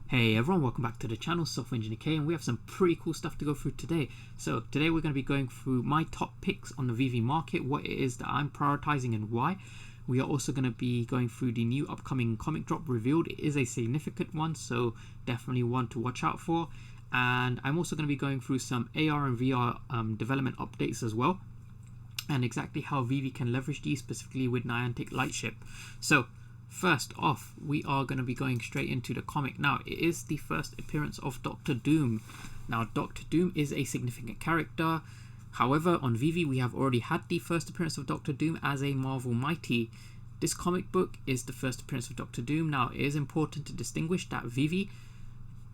Hey everyone, welcome back to the channel, Software Engineer K, and we have some pretty cool stuff to go through today. So today we're going to be going through my top picks on the VeVe market, what it is that I'm prioritizing and why. We are also going to be going through the new upcoming comic drop revealed. It is a significant one, so definitely one to watch out for. And I'm also going to be going through some AR and VR development updates as well, and exactly how VeVe can leverage these, specifically with Niantic Lightship. So first off, we are going to be going straight into the comic. Now, it is the first appearance of Dr. Doom. Now, Dr. Doom is a significant character. However, on VeVe, we have already had the first appearance of Dr. Doom as a Marvel Mighty. This comic book is the first appearance of Dr. Doom. Now, it is important to distinguish that VeVe,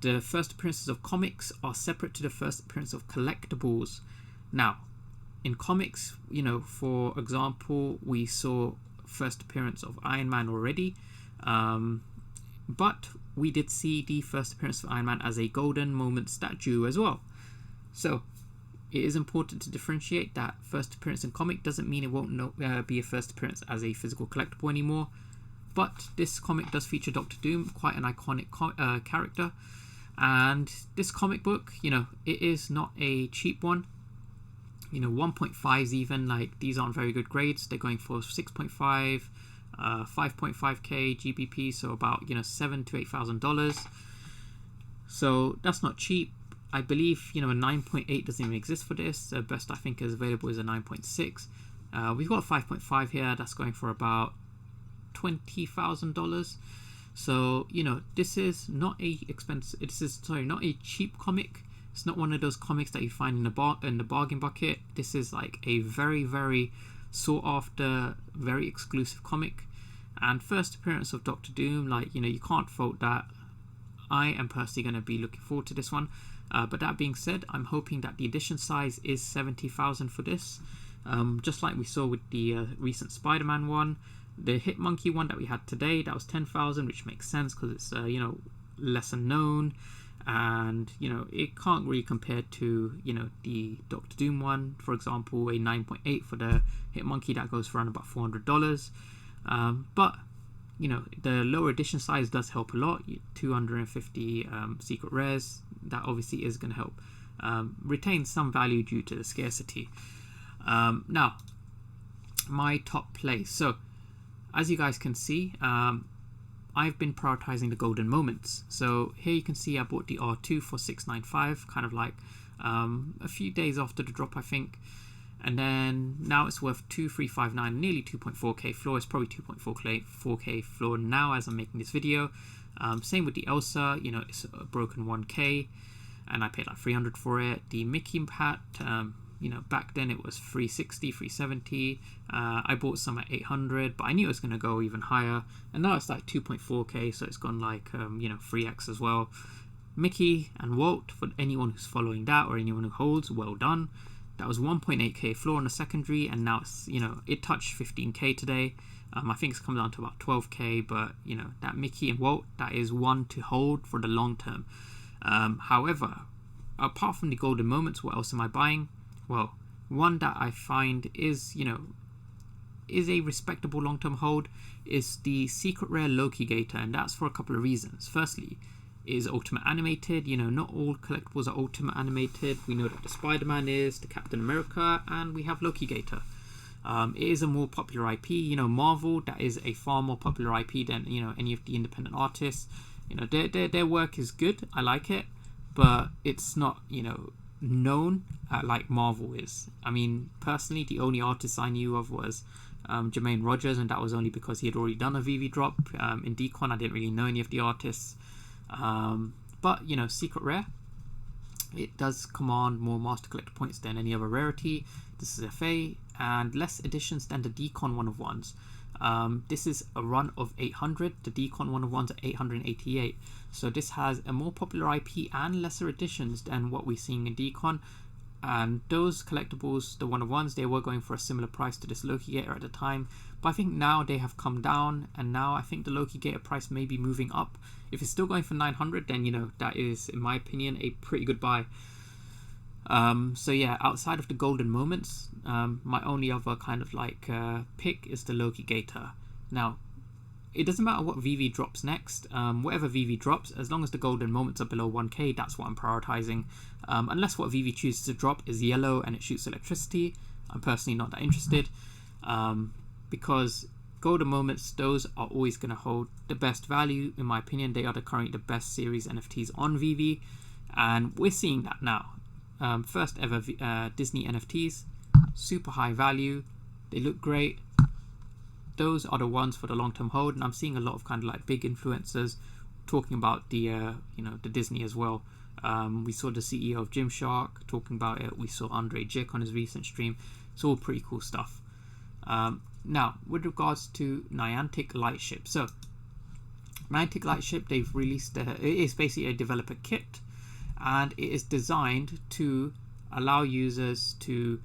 the first appearances of comics are separate to the first appearance of collectibles. Now, in comics, for example, we saw first appearance of Iron Man already, but we did see the first appearance of Iron Man as a golden moment statue as well. So it is important to differentiate that first appearance in comic doesn't mean it won't be a first appearance as a physical collectible anymore. But this comic does feature Dr. Doom, quite an iconic character, and this comic book, it is not a cheap one. 1.5s even, like, these aren't very good grades. They're going for 6.5, 5.5k GBP, so about $7,000 to $8,000. So that's not cheap. I believe a 9.8 doesn't even exist for this. The best I think is available is a 9.6. We've got a 5.5 here that's going for about $20,000. So this is not a expensive. This is not a cheap comic. It's not one of those comics that you find in the bargain bucket. This is like a very, very sought after, very exclusive comic. And first appearance of Dr. Doom, you can't fault that. I am personally going to be looking forward to this one. But that being said, I'm hoping that the edition size is 70,000 for this. Just like we saw with the recent Spider-Man one. The Hitmonkey one that we had today, that was 10,000, which makes sense because it's lesser known. And it can't really compare to the Dr. Doom one, for example, a 9.8 for the Hitmonkey that goes for around about $400. But the lower edition size does help a lot. 250 secret rares, that obviously is going to help retain some value due to the scarcity. Now, my top place. So as you guys can see, I've been prioritizing the golden moments. So here you can see I bought the R2 for $695, kind of like a few days after the drop, I think. And then now it's worth $2,359, nearly 2.4k floor. It's probably 2.4k floor now as I'm making this video. Same with the Elsa, it's a broken 1k, and I paid like $300 for it. The Mickey hat, back then it was $360, $370. I bought some at $800, but I knew it was going to go even higher. And now it's like 2.4k, so it's gone like 3x as well. Mickey and Walt, for anyone who's following that or anyone who holds, well done. That was 1.8k floor on the secondary, and now it's it touched 15k today. I think it's come down to about 12k, but that Mickey and Walt, that is one to hold for the long term. However, apart from the golden moments, what else am I buying? Well, one that I find is a respectable long-term hold is the secret rare Loki Gator, and that's for a couple of reasons. Firstly, it is ultimate animated. Not all collectibles are ultimate animated. We know that the Spider-Man is, the Captain America, and we have Loki Gator. It is a more popular IP. Marvel, that is a far more popular IP than any of the independent artists. Their work is good. I like it, but it's not known like Marvel is. I mean, personally, the only artist I knew of was Jermaine Rogers, and that was only because he had already done a VeVe drop. In Decon, I didn't really know any of the artists. But secret rare, it does command more master collector points than any other rarity. This is FA, and less editions than the Decon 1-of-1s. This is a run of 800. The Decon 1-of-1s are 888. So this has a more popular IP and lesser editions than what we're seeing in Decon. And those collectibles, the 1-of-1s, they were going for a similar price to this Loki Gator at the time. But I think now they have come down, and now I think the Loki Gator price may be moving up. If it's still going for 900, then that is, in my opinion, a pretty good buy. So yeah, outside of the golden moments, my only other kind of like pick is the Loki Gator. Now, it doesn't matter what VeVe drops next. Whatever VeVe drops, as long as the golden moments are below 1k, that's what I'm prioritizing. Unless what VeVe chooses to drop is yellow and it shoots electricity, I'm personally not that interested, because golden moments, those are always going to hold the best value. In my opinion, they are currently the best series NFTs on VeVe, and we're seeing that now. First ever Disney NFTs, super high value, they look great. Those are the ones for the long-term hold, and I'm seeing a lot of kind of like big influencers talking about the the Disney as well. We saw the CEO of Gymshark talking about it. We saw Andre Jick on his recent stream. It's all pretty cool stuff. Now, with regards to Niantic Lightship, so Niantic Lightship, they've released it is basically a developer kit, and it is designed to allow users to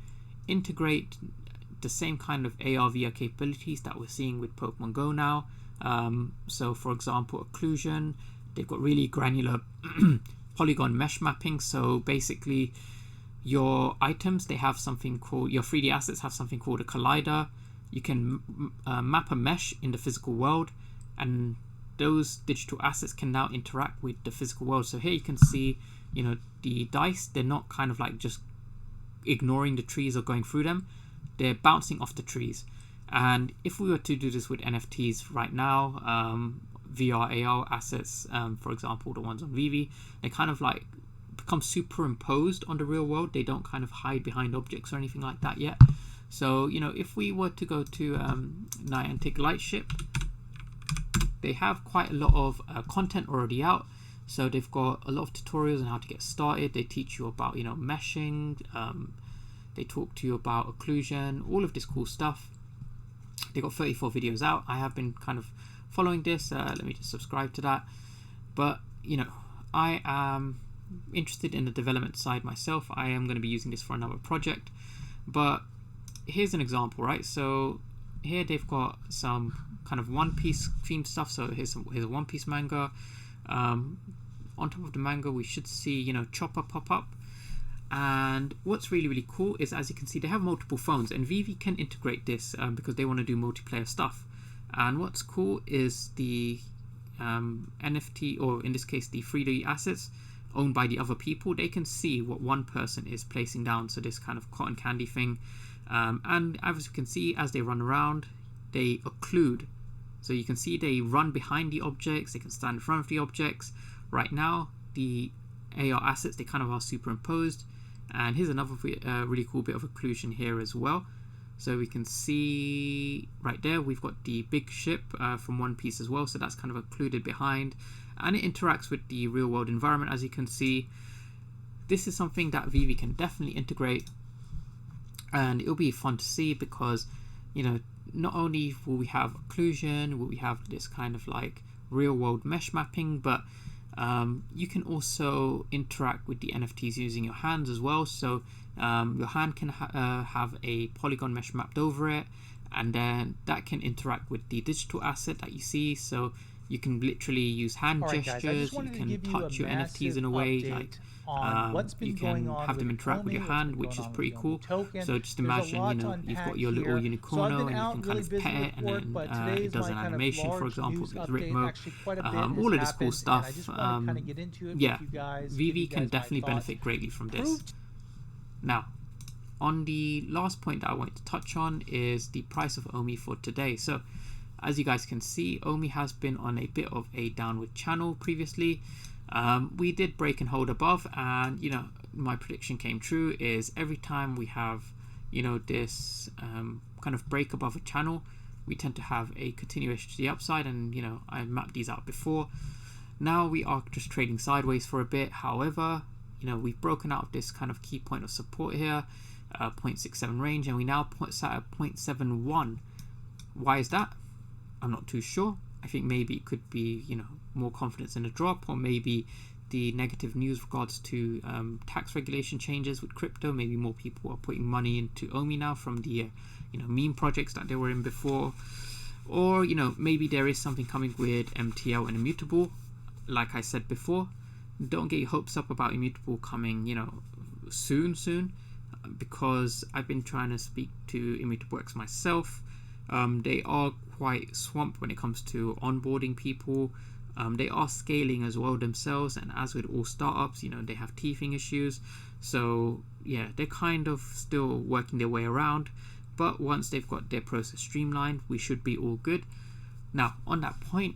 integrate the same kind of AR/VR capabilities that we're seeing with Pokemon Go now. So for example, occlusion, they've got really granular polygon mesh mapping. So basically your items, they have something called, your 3D assets have something called a collider. You can map a mesh in the physical world, and those digital assets can now interact with the physical world. So here you can see, the dice, they're not kind of like just ignoring the trees or going through them. They're bouncing off the trees. And if we were to do this with NFTs right now, VR, AR assets, for example, the ones on VeVe, they kind of like become superimposed on the real world. They don't kind of hide behind objects or anything like that yet. So, if we were to go to Niantic Lightship, they have quite a lot of content already out. So they've got a lot of tutorials on how to get started. They teach you about, meshing. They talk to you about occlusion, all of this cool stuff. They got 34 videos out. I have been kind of following this. Let me just subscribe to that. But, I am interested in the development side myself. I am going to be using this for another project. But here's an example, right? So here they've got some kind of One Piece themed stuff. So here's a One Piece manga. On top of the manga, we should see, Chopper pop up. And what's really, really cool is, as you can see, they have multiple phones, and VeVe can integrate this because they want to do multiplayer stuff. And what's cool is the NFT, or in this case the 3D assets owned by the other people, they can see what one person is placing down. So this kind of cotton candy thing, and as you can see, as they run around, they occlude. So you can see they run behind the objects, they can stand in front of the objects. Right now the AR assets, they kind of are superimposed. And here's another really cool bit of occlusion here as well. So we can see right there, we've got the big ship from One Piece as well. So that's kind of occluded behind, and it interacts with the real world environment. As you can see, this is something that VeVe can definitely integrate, and it'll be fun to see because, not only will we have occlusion, will we have this kind of like real world mesh mapping, but you can also interact with the NFTs using your hands as well. So your hand can have a polygon mesh mapped over it, and then that can interact with the digital asset that you see. So you can literally use hand gestures, you can touch your NFTs in a way like you can have them interact with your hand, which is pretty cool. So just imagine, you've got your little unicorno and you can kind of pet it, and then it does an animation, for example, with Ritmo. All of this cool stuff. Yeah, VeVe can definitely benefit greatly from this. Now, on the last point that I wanted to touch on is the price of OMI for today. So as you guys can see, OMI has been on a bit of a downward channel previously. We did break and hold above, and my prediction came true. Is every time we have this kind of break above a channel, we tend to have a continuation to the upside, and I mapped these out before. Now we are just trading sideways for a bit. However, we've broken out of this kind of key point of support here, 0.67 range, and we now sat at 0.71. Why is that? I'm not too sure. I think maybe it could be more confidence in a drop, or maybe the negative news regards to tax regulation changes with crypto. Maybe more people are putting money into OMI now from the meme projects that they were in before, or maybe there is something coming with MTL and Immutable. Like I said before, don't get your hopes up about Immutable coming soon, because I've been trying to speak to Immutable X myself. They are quite swamped when it comes to onboarding people. They are scaling as well themselves, and as with all startups, you know, they have teething issues. So yeah, they're kind of still working their way around, but once they've got their process streamlined, we should be all good. Now, on that point,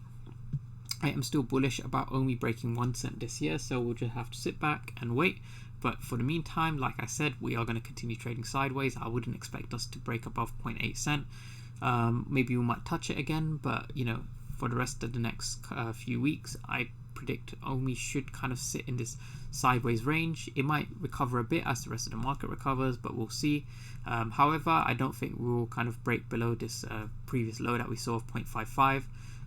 I am still bullish about OMI breaking 1 cent this year, so we'll just have to sit back and wait. But for the meantime, like I said, we are going to continue trading sideways. I wouldn't expect us to break above 0.8 cent. Maybe we might touch it again, but you know, for the rest of the next few weeks, I predict OMI should kind of sit in this sideways range. It might recover a bit as the rest of the market recovers, but we'll see. However, I don't think we'll kind of break below this previous low that we saw of 0.55.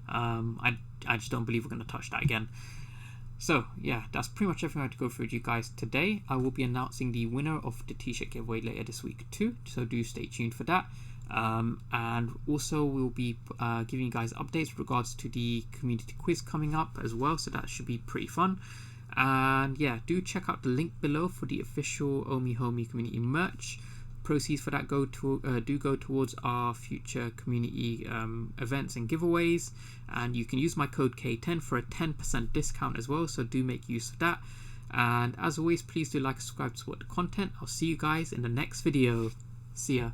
I just don't believe we're going to touch that again. So yeah, that's pretty much everything I had to go through with you guys today. I will be announcing the winner of the t-shirt giveaway later this week too, so do stay tuned for that. And also we'll be giving you guys updates with regards to the community quiz coming up as well, so that should be pretty fun. And yeah, do check out the link below for the official OMI Homie community merch. Proceeds for that go towards our future community events and giveaways, and you can use my code K10 for a 10% discount as well, so do make use of that. And as always, please do like and subscribe to support the content. I'll see you guys in the next video. See ya.